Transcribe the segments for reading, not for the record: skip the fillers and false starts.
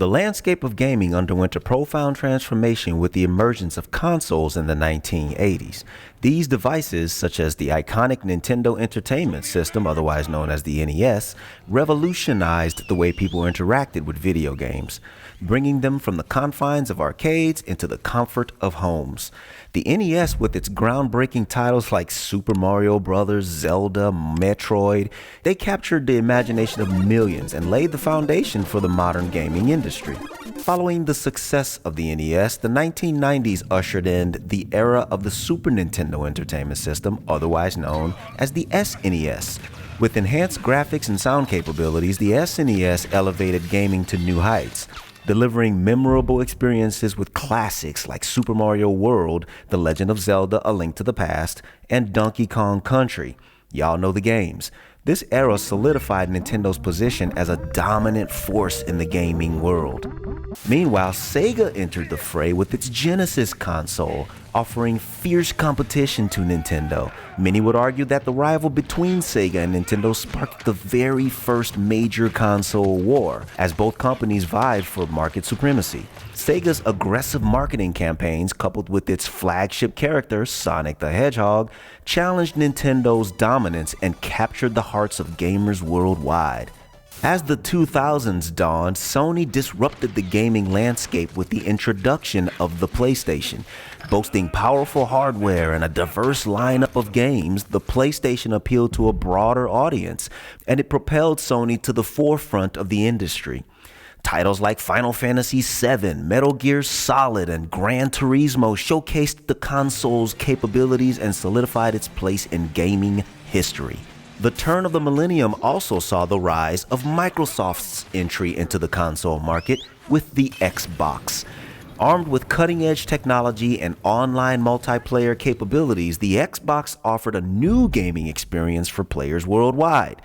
The landscape of gaming underwent a profound transformation with the emergence of consoles in the 1980s. These devices, such as the iconic Nintendo Entertainment System, otherwise known as the NES, revolutionized the way people interacted with video games, bringing them from the confines of arcades into the comfort of homes. The NES, with its groundbreaking titles like Super Mario Bros., Zelda, Metroid, they captured the imagination of millions and laid the foundation for the modern gaming industry. Following the success of the NES, the 1990s ushered in the era of the Super Nintendo Entertainment System, otherwise known as the SNES. With enhanced graphics and sound capabilities, the SNES elevated gaming to new heights, delivering memorable experiences with classics like Super Mario World, The Legend of Zelda: A Link to the Past, and Donkey Kong Country. Y'all know the games. This era solidified Nintendo's position as a dominant force in the gaming world. Meanwhile, Sega entered the fray with its Genesis console, offering fierce competition to Nintendo. Many would argue that the rival between Sega and Nintendo sparked the very first major console war, as both companies vied for market supremacy. Sega's aggressive marketing campaigns, coupled with its flagship character, Sonic the Hedgehog, challenged Nintendo's dominance and captured the hearts of gamers worldwide. As the 2000s dawned, Sony disrupted the gaming landscape with the introduction of the PlayStation. Boasting powerful hardware and a diverse lineup of games, the PlayStation appealed to a broader audience, and it propelled Sony to the forefront of the industry. Titles like Final Fantasy VII, Metal Gear Solid, and Gran Turismo showcased the console's capabilities and solidified its place in gaming history. The turn of the millennium also saw the rise of Microsoft's entry into the console market with the Xbox. Armed with cutting-edge technology and online multiplayer capabilities, the Xbox offered a new gaming experience for players worldwide.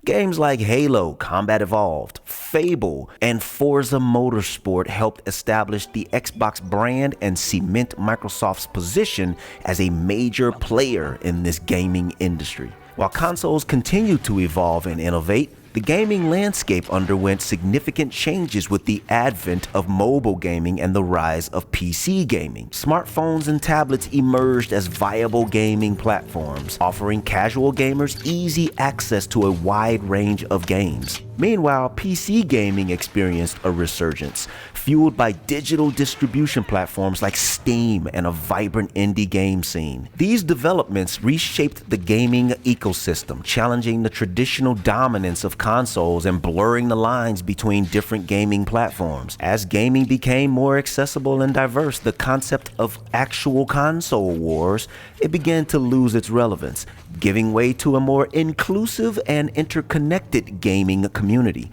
Games like Halo, Combat Evolved, Fable, and Forza Motorsport helped establish the Xbox brand and cement Microsoft's position as a major player in this gaming industry. While consoles continued to evolve and innovate, the gaming landscape underwent significant changes with the advent of mobile gaming and the rise of PC gaming. Smartphones and tablets emerged as viable gaming platforms, offering casual gamers easy access to a wide range of games. Meanwhile, PC gaming experienced a resurgence, fueled by digital distribution platforms like Steam and a vibrant indie game scene. These developments reshaped the gaming ecosystem, challenging the traditional dominance of consoles and blurring the lines between different gaming platforms. As gaming became more accessible and diverse, the concept of actual console wars, it began to lose its relevance, giving way to a more inclusive and interconnected gaming community.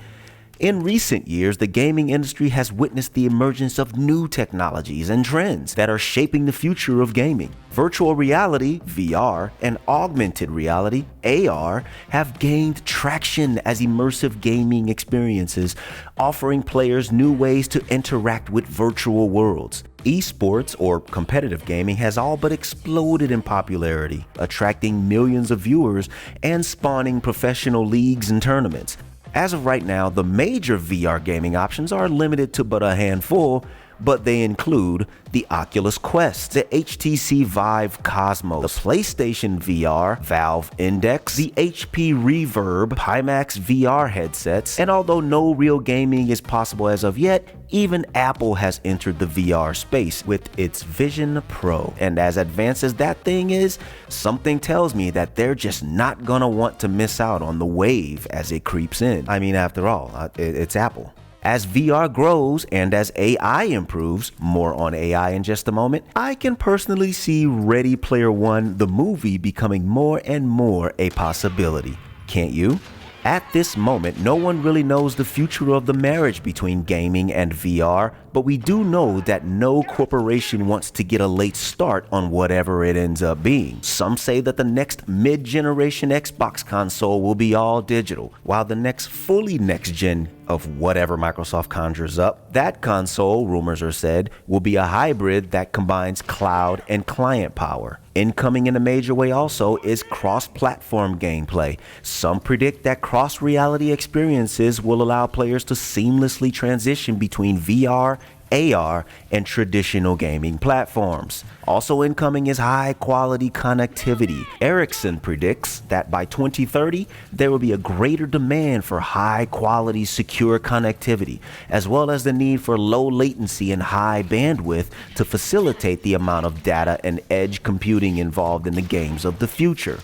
In recent years, the gaming industry has witnessed the emergence of new technologies and trends that are shaping the future of gaming. Virtual reality, VR, and augmented reality, AR, have gained traction as immersive gaming experiences, offering players new ways to interact with virtual worlds. Esports, or competitive gaming, has all but exploded in popularity, attracting millions of viewers and spawning professional leagues and tournaments. As of right now, the major VR gaming options are limited to but a handful, but they include the Oculus Quest, the HTC Vive Cosmos, the PlayStation VR, Valve Index, the HP Reverb, Pimax VR headsets, and although no real gaming is possible as of yet, even Apple has entered the VR space with its Vision Pro. And as advanced as that thing is, something tells me that they're just not gonna want to miss out on the wave as it creeps in. I mean, after all, it's Apple. As VR grows and as AI improves, more on AI in just a moment, I can personally see Ready Player One, the movie, becoming more and more a possibility. Can't you? At this moment, no one really knows the future of the marriage between gaming and VR, but we do know that no corporation wants to get a late start on whatever it ends up being. Some say that the next mid-generation Xbox console will be all digital, while the next fully next-gen of whatever Microsoft conjures up. That console, rumors are said, will be a hybrid that combines cloud and client power. Incoming in a major way also is cross-platform gameplay. Some predict that cross-reality experiences will allow players to seamlessly transition between VR, AR, and traditional gaming platforms. Also incoming is high-quality connectivity. Ericsson predicts that by 2030, there will be a greater demand for high-quality, secure connectivity, as well as the need for low latency and high bandwidth to facilitate the amount of data and edge computing involved in the games of the future.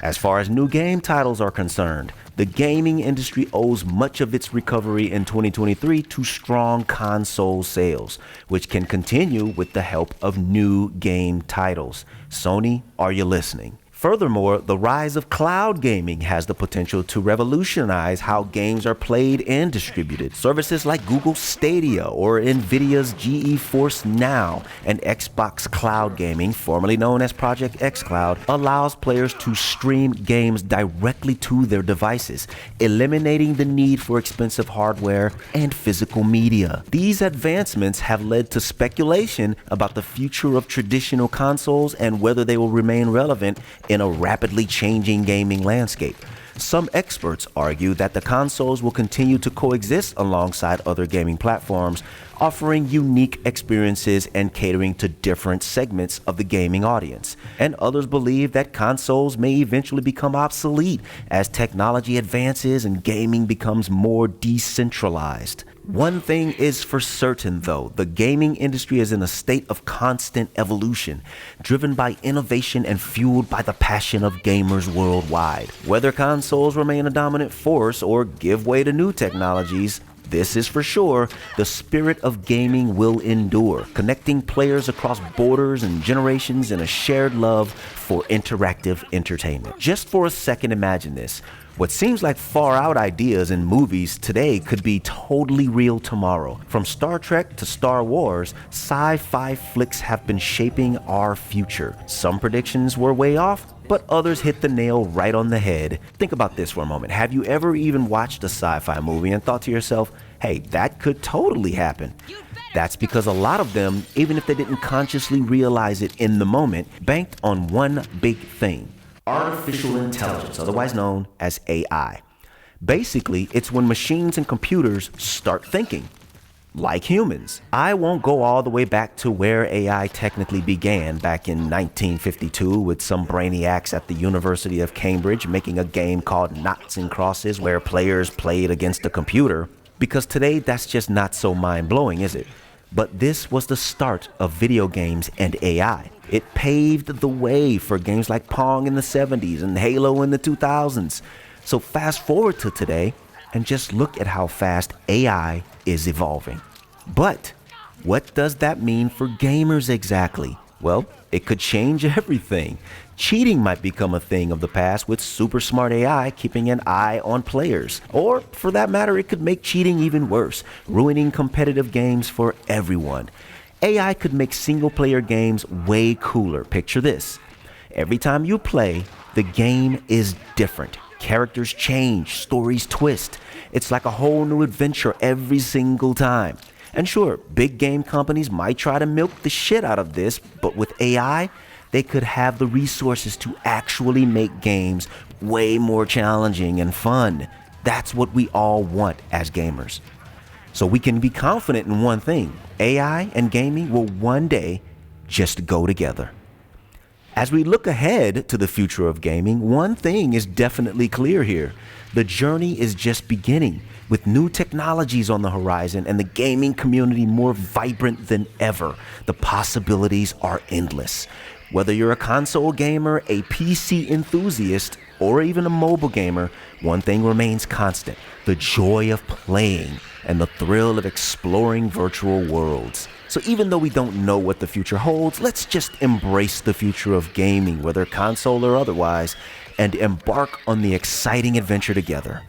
As far as new game titles are concerned, the gaming industry owes much of its recovery in 2023 to strong console sales, which can continue with the help of new game titles. Sony, are you listening? Furthermore, the rise of cloud gaming has the potential to revolutionize how games are played and distributed. Services like Google Stadia or Nvidia's GeForce Now and Xbox Cloud Gaming, formerly known as Project xCloud, allows players to stream games directly to their devices, eliminating the need for expensive hardware and physical media. These advancements have led to speculation about the future of traditional consoles and whether they will remain relevant in a rapidly changing gaming landscape. Some experts argue that the consoles will continue to coexist alongside other gaming platforms, offering unique experiences and catering to different segments of the gaming audience. And others believe that consoles may eventually become obsolete as technology advances and gaming becomes more decentralized. One thing is for certain, though, the gaming industry is in a state of constant evolution, driven by innovation and fueled by the passion of gamers worldwide. Whether consoles remain a dominant force or give way to new technologies, this is for sure, the spirit of gaming will endure, connecting players across borders and generations in a shared love for interactive entertainment. Just for a second, imagine this. What seems like far-out ideas in movies today could be totally real tomorrow. From Star Trek to Star Wars, sci-fi flicks have been shaping our future. Some predictions were way off, but others hit the nail right on the head. Think about this for a moment. Have you ever even watched a sci-fi movie and thought to yourself, hey, that could totally happen? That's because a lot of them, even if they didn't consciously realize it in the moment, banked on one big thing: artificial intelligence, otherwise known as AI. Basically, it's when machines and computers start thinking like humans. I won't go all the way back to where AI technically began back in 1952 with some brainiacs at the University of Cambridge making a game called Noughts and Crosses where players played against a computer, because today that's just not so mind-blowing, is it? But this was the start of video games and AI. It paved the way for games like Pong in the 70s and Halo in the 2000s. So fast forward to today and just look at how fast AI is evolving. But what does that mean for gamers exactly? Well, it could change everything. Cheating might become a thing of the past with super smart AI keeping an eye on players. Or, for that matter, it could make cheating even worse, ruining competitive games for everyone. AI could make single-player games way cooler. Picture this. Every time you play, the game is different. Characters change, stories twist. It's like a whole new adventure every single time. And sure, big game companies might try to milk the shit out of this, but with AI, they could have the resources to actually make games way more challenging and fun. That's what we all want as gamers. So we can be confident in one thing: AI and gaming will one day just go together. As we look ahead to the future of gaming, one thing is definitely clear here. The journey is just beginning, with new technologies on the horizon and the gaming community more vibrant than ever. The possibilities are endless. Whether you're a console gamer, a PC enthusiast, or even a mobile gamer, one thing remains constant: the joy of playing and the thrill of exploring virtual worlds. So even though we don't know what the future holds, let's just embrace the future of gaming, whether console or otherwise, and embark on the exciting adventure together.